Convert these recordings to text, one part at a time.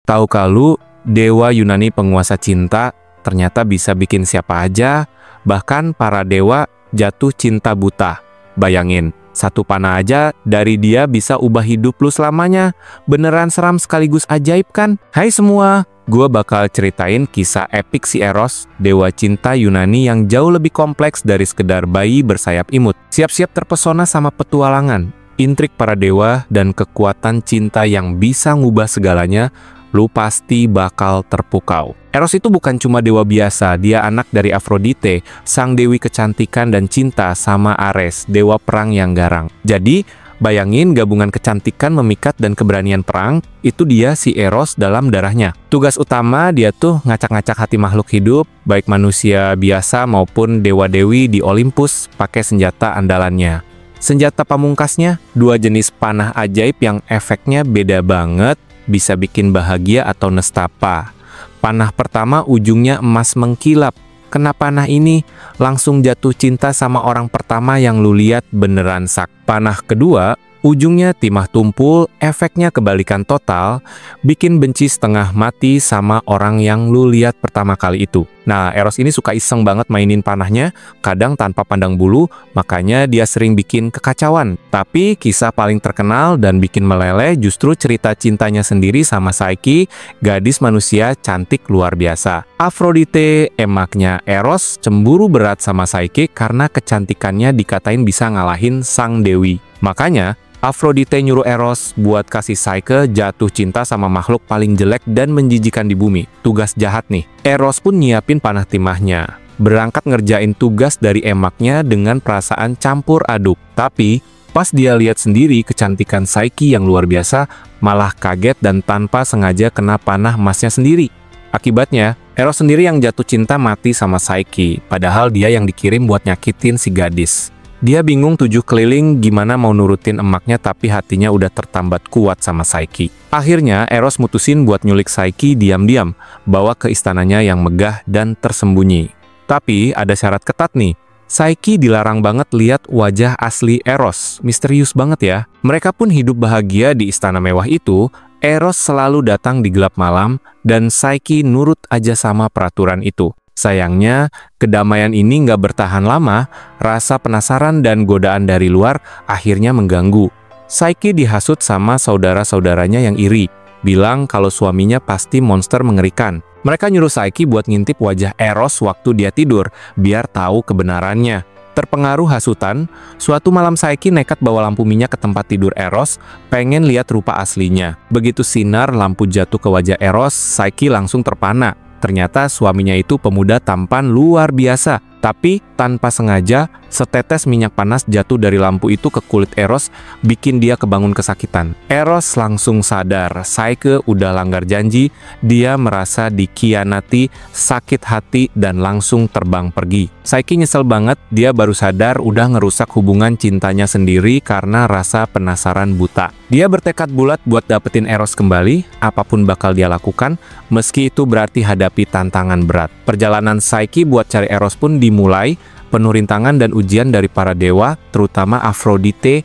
Tahukah lu, dewa Yunani penguasa cinta ternyata bisa bikin siapa aja, bahkan para dewa jatuh cinta buta. Bayangin, satu panah aja dari dia bisa ubah hidup lu selamanya. Beneran seram sekaligus ajaib kan? Hai semua, gue bakal ceritain kisah epik si Eros, dewa cinta Yunani yang jauh lebih kompleks dari sekedar bayi bersayap imut. Siap-siap terpesona sama petualangan, intrik para dewa, dan kekuatan cinta yang bisa ngubah segalanya. Lu pasti bakal terpukau. Eros itu bukan cuma dewa biasa, dia anak dari Afrodite, sang dewi kecantikan dan cinta, sama Ares, dewa perang yang garang. Jadi, bayangin gabungan kecantikan, memikat, dan keberanian perang, itu dia si Eros dalam darahnya. Tugas utama dia tuh ngacak-ngacak hati makhluk hidup, baik manusia biasa maupun dewa-dewi di Olympus, pakai senjata andalannya. Senjata pamungkasnya, dua jenis panah ajaib yang efeknya beda banget, bisa bikin bahagia atau nestapa. Panah pertama ujungnya emas mengkilap. Kena panah ini, langsung jatuh cinta sama orang pertama yang lu lihat beneran sak. Panah kedua, ujungnya timah tumpul, efeknya kebalikan total, bikin benci setengah mati sama orang yang lu lihat pertama kali itu. Nah, Eros ini suka iseng banget mainin panahnya, kadang tanpa pandang bulu, makanya dia sering bikin kekacauan. Tapi kisah paling terkenal dan bikin meleleh justru cerita cintanya sendiri sama Psyche, gadis manusia cantik luar biasa. Afrodite, emaknya Eros, cemburu berat sama Psyche karena kecantikannya dikatain bisa ngalahin sang dewi. Makanya, Afrodite nyuruh Eros buat kasih Psyche jatuh cinta sama makhluk paling jelek dan menjijikan di bumi. Tugas jahat nih. Eros pun nyiapin panah timahnya. Berangkat ngerjain tugas dari emaknya dengan perasaan campur aduk. Tapi, pas dia lihat sendiri kecantikan Psyche yang luar biasa, malah kaget dan tanpa sengaja kena panah emasnya sendiri. Akibatnya, Eros sendiri yang jatuh cinta mati sama Psyche, padahal dia yang dikirim buat nyakitin si gadis. Dia bingung tujuh keliling gimana mau nurutin emaknya tapi hatinya udah tertambat kuat sama Psyche. Akhirnya Eros mutusin buat nyulik Psyche diam-diam, bawa ke istananya yang megah dan tersembunyi. Tapi ada syarat ketat nih. Psyche dilarang banget lihat wajah asli Eros, misterius banget ya. Mereka pun hidup bahagia di istana mewah itu. Eros selalu datang di gelap malam dan Psyche nurut aja sama peraturan itu. Sayangnya, kedamaian ini nggak bertahan lama, rasa penasaran dan godaan dari luar akhirnya mengganggu. Psyche dihasut sama saudara-saudaranya yang iri, bilang kalau suaminya pasti monster mengerikan. Mereka nyuruh Psyche buat ngintip wajah Eros waktu dia tidur, biar tahu kebenarannya. Terpengaruh hasutan, suatu malam Psyche nekat bawa lampu minyak ke tempat tidur Eros, pengen lihat rupa aslinya. Begitu sinar lampu jatuh ke wajah Eros, Psyche langsung terpana. Ternyata suaminya itu pemuda tampan luar biasa. Tapi tanpa sengaja, setetes minyak panas jatuh dari lampu itu ke kulit Eros, bikin dia kebangun kesakitan. Eros langsung sadar, Psyche udah langgar janji, dia merasa dikhianati, sakit hati, dan langsung terbang pergi. Psyche nyesel banget, dia baru sadar udah ngerusak hubungan cintanya sendiri karena rasa penasaran buta. Dia bertekad bulat buat dapetin Eros kembali, apapun bakal dia lakukan, meski itu berarti hadapi tantangan berat. Perjalanan Psyche buat cari Eros pun dimulai, penuh rintangan dan ujian dari para dewa, terutama Afrodite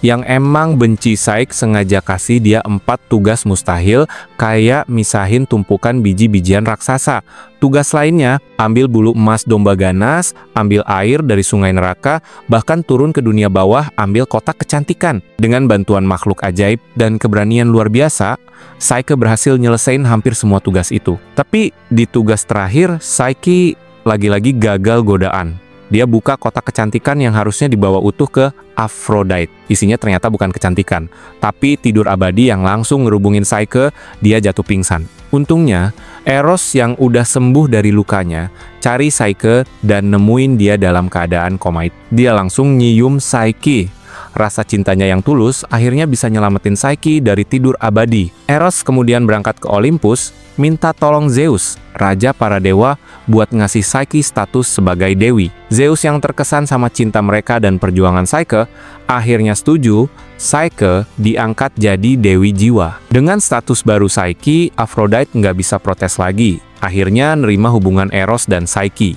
yang emang benci Psyche sengaja kasih dia 4 tugas mustahil, kayak misahin tumpukan biji-bijian raksasa. Tugas lainnya, ambil bulu emas domba ganas, ambil air dari sungai neraka, bahkan turun ke dunia bawah, ambil kotak kecantikan. Dengan bantuan makhluk ajaib dan keberanian luar biasa, Psyche berhasil nyelesain hampir semua tugas itu. Tapi di tugas terakhir, Psyche lagi-lagi gagal godaan. Dia buka kotak kecantikan yang harusnya dibawa utuh ke Aphrodite. Isinya ternyata bukan kecantikan, tapi tidur abadi yang langsung ngerubungin Psyche, dia jatuh pingsan. Untungnya, Eros yang udah sembuh dari lukanya, cari Psyche dan nemuin dia dalam keadaan koma. Dia langsung nyium Psyche. Rasa cintanya yang tulus akhirnya bisa nyelamatin Psyche dari tidur abadi. Eros kemudian berangkat ke Olympus, minta tolong Zeus, raja para dewa, buat ngasih Psyche status sebagai dewi. Zeus yang terkesan sama cinta mereka dan perjuangan Psyche, akhirnya setuju. Psyche diangkat jadi dewi jiwa. Dengan status baru Psyche, Aphrodite nggak bisa protes lagi. Akhirnya nerima hubungan Eros dan Psyche.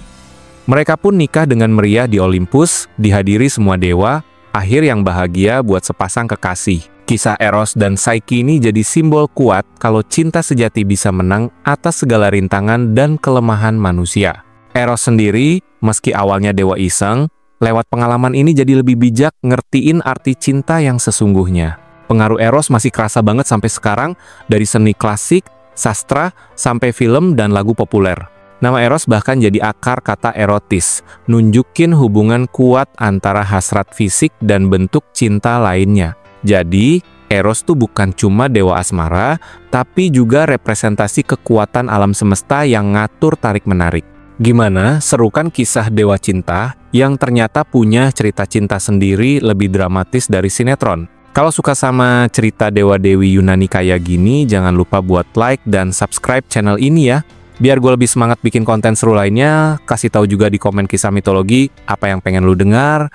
Mereka pun nikah dengan meriah di Olympus, dihadiri semua dewa. Akhir yang bahagia buat sepasang kekasih. Kisah Eros dan Psyche ini jadi simbol kuat kalau cinta sejati bisa menang atas segala rintangan dan kelemahan manusia. Eros sendiri, meski awalnya dewa iseng, lewat pengalaman ini jadi lebih bijak ngertiin arti cinta yang sesungguhnya. Pengaruh Eros masih kerasa banget sampai sekarang, dari seni klasik, sastra, sampai film dan lagu populer. Nama Eros bahkan jadi akar kata erotis, nunjukin hubungan kuat antara hasrat fisik dan bentuk cinta lainnya. Jadi, Eros tuh bukan cuma dewa asmara, tapi juga representasi kekuatan alam semesta yang ngatur tarik-menarik. Gimana, seru kan kisah dewa cinta yang ternyata punya cerita cinta sendiri lebih dramatis dari sinetron? Kalau suka sama cerita dewa-dewi Yunani kayak gini, jangan lupa buat like dan subscribe channel ini ya. Biar gue lebih semangat bikin konten seru lainnya, kasih tahu juga di komen kisah mitologi apa yang pengen lu dengar.